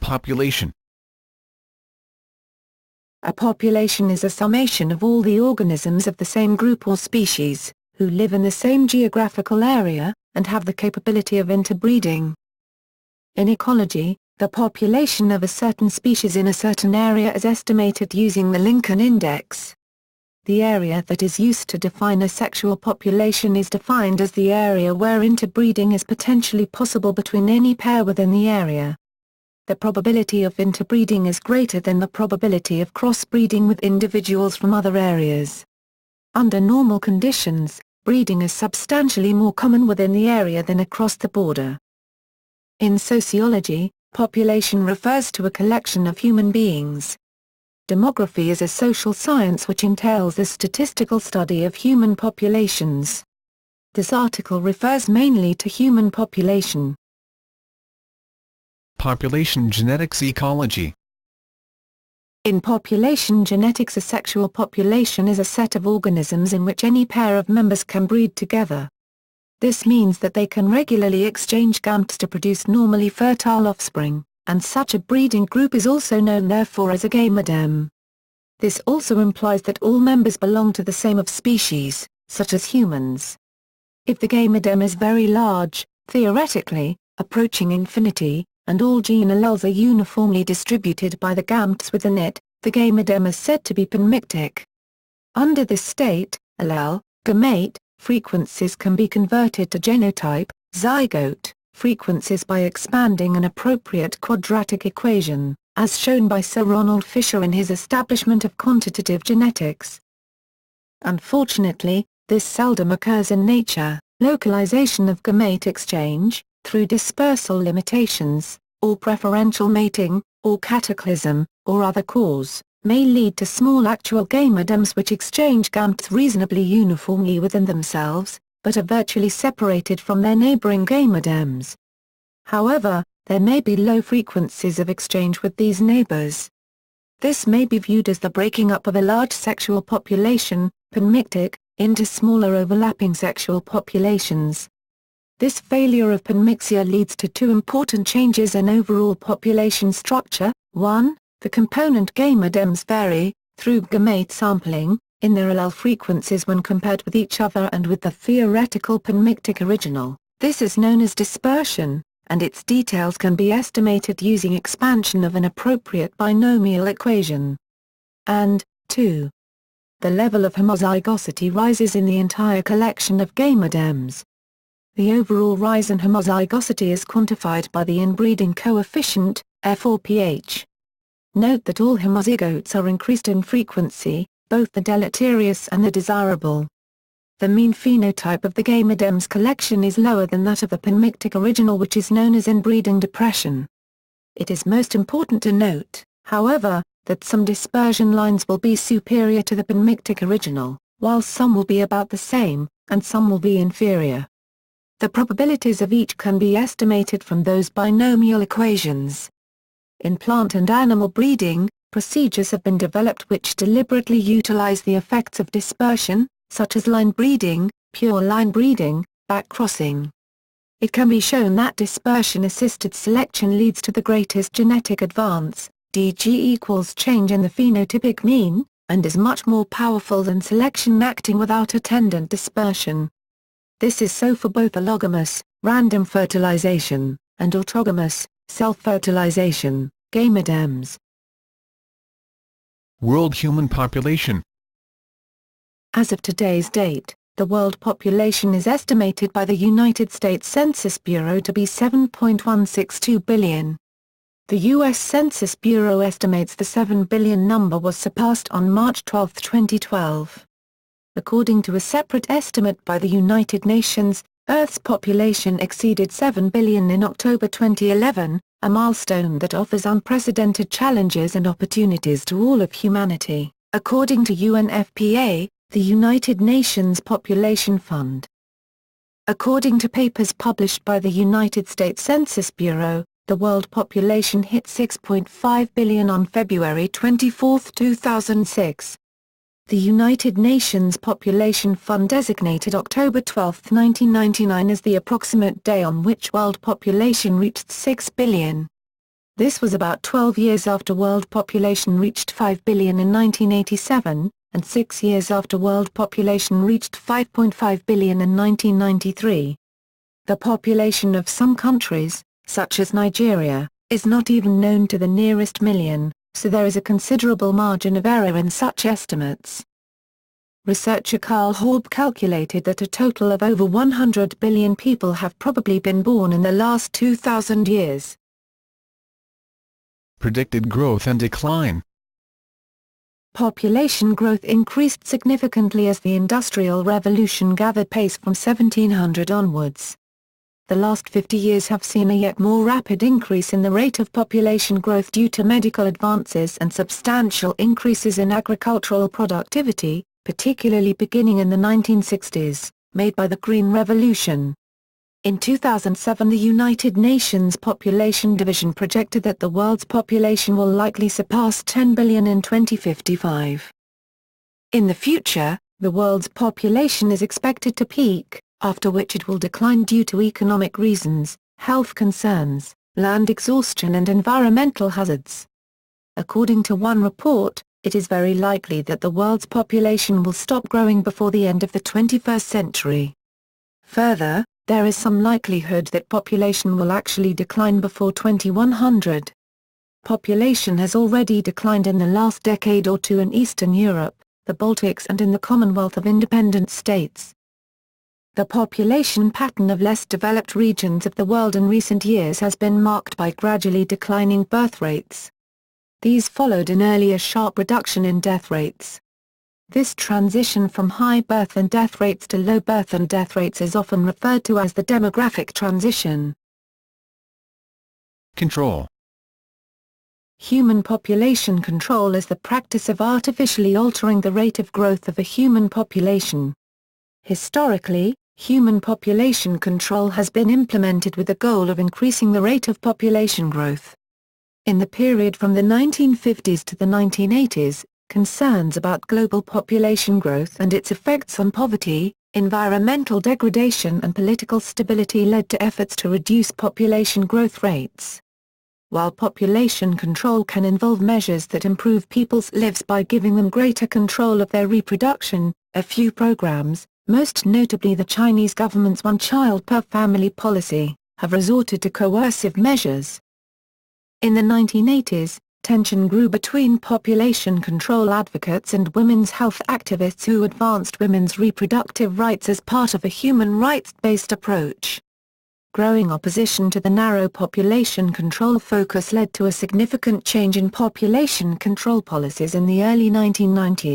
Population. A population is a summation of all the organisms of the same group or species, who live in the same geographical area, and have the capability of interbreeding. In ecology, the population of a certain species in a certain area is estimated using the Lincoln Index. The area that is used to define a sexual population is defined as the area where interbreeding is potentially possible between any pair within the area. The probability of interbreeding is greater than the probability of crossbreeding with individuals from other areas. Under normal conditions, breeding is substantially more common within the area than across the border. In sociology, population refers to a collection of human beings. Demography is a social science which entails the statistical study of human populations. This article refers mainly to human population. Population genetics ecology. In population genetics, a sexual population is a set of organisms in which any pair of members can breed together. This means that they can regularly exchange gametes to produce normally fertile offspring, and such a breeding group is also known therefore as a gametome. This also implies that all members belong to the same of species, such as humans. If the gametome is very large, theoretically, approaching infinity, and all gene alleles are uniformly distributed by the gametes within it, the gametome is said to be panmictic. Under this state, allele, gamete, frequencies can be converted to genotype, zygote, frequencies by expanding an appropriate quadratic equation, as shown by Sir Ronald Fisher in his Establishment of Quantitative Genetics. Unfortunately, this seldom occurs in nature. Localization of gamete exchange, through dispersal limitations, or preferential mating, or cataclysm, or other cause, may lead to small actual gametomes which exchange gametes reasonably uniformly within themselves, but are virtually separated from their neighboring gametomes. However, there may be low frequencies of exchange with these neighbors. This may be viewed as the breaking up of a large sexual population, panmictic, into smaller overlapping sexual populations. This failure of panmixia leads to two important changes in overall population structure. 1. The component gametomes vary, through gamete sampling, in their allele frequencies when compared with each other and with the theoretical panmictic original. This is known as dispersion, and its details can be estimated using expansion of an appropriate binomial equation. And, 2. The level of homozygosity rises in the entire collection of gametomes. The overall rise in homozygosity is quantified by the inbreeding coefficient, F4pH. Note that all homozygotes are increased in frequency, both the deleterious and the desirable. The mean phenotype of the gametomes collection is lower than that of the panmictic original, which is known as inbreeding depression. It is most important to note, however, that some dispersion lines will be superior to the panmictic original, while some will be about the same, and some will be inferior. The probabilities of each can be estimated from those binomial equations. In plant and animal breeding, procedures have been developed which deliberately utilize the effects of dispersion, such as line breeding, pure line breeding, backcrossing. It can be shown that dispersion-assisted selection leads to the greatest genetic advance, dg equals change in the phenotypic mean, and is much more powerful than selection acting without attendant dispersion. This is so for both allogamous, random fertilization, and autogamous, self-fertilization, gametomes. World human population. As of today's date, the world population is estimated by the United States Census Bureau to be 7.162 billion. The U.S. Census Bureau estimates the 7 billion number was surpassed on March 12, 2012. According to a separate estimate by the United Nations, Earth's population exceeded 7 billion in October 2011, a milestone that offers unprecedented challenges and opportunities to all of humanity, according to UNFPA, the United Nations Population Fund. According to papers published by the United States Census Bureau, the world population hit 6.5 billion on February 24, 2006. The United Nations Population Fund designated October 12, 1999 as the approximate day on which world population reached 6 billion. This was about 12 years after world population reached 5 billion in 1987, and 6 years after world population reached 5.5 billion in 1993. The population of some countries, such as Nigeria, is not even known to the nearest million, so there is a considerable margin of error in such estimates. Researcher Carl Horb calculated that a total of over 100 billion people have probably been born in the last 2,000 years. Predicted growth and decline. Population growth increased significantly as the Industrial Revolution gathered pace from 1700 onwards. The last 50 years have seen a yet more rapid increase in the rate of population growth due to medical advances and substantial increases in agricultural productivity, particularly beginning in the 1960s, made by the Green Revolution. In 2007, the United Nations Population Division projected that the world's population will likely surpass 10 billion in 2055. In the future, the world's population is expected to peak, after which it will decline due to economic reasons, health concerns, land exhaustion and environmental hazards. According to one report, it is very likely that the world's population will stop growing before the end of the 21st century. Further, there is some likelihood that population will actually decline before 2100. Population has already declined in the last decade or two in Eastern Europe, the Baltics and in the Commonwealth of Independent States. The population pattern of less developed regions of the world in recent years has been marked by gradually declining birth rates. These followed an earlier sharp reduction in death rates. This transition from high birth and death rates to low birth and death rates is often referred to as the demographic transition. Control. Human population control is the practice of artificially altering the rate of growth of a human population. Historically, human population control has been implemented with the goal of increasing the rate of population growth. In the period from the 1950s to the 1980s, concerns about global population growth and its effects on poverty, environmental degradation and political stability led to efforts to reduce population growth rates. While population control can involve measures that improve people's lives by giving them greater control of their reproduction, a few programs, most notably the Chinese government's one-child-per-family policy, have resorted to coercive measures. In the 1980s, tension grew between population control advocates and women's health activists who advanced women's reproductive rights as part of a human rights-based approach. Growing opposition to the narrow population control focus led to a significant change in population control policies in the early 1990s.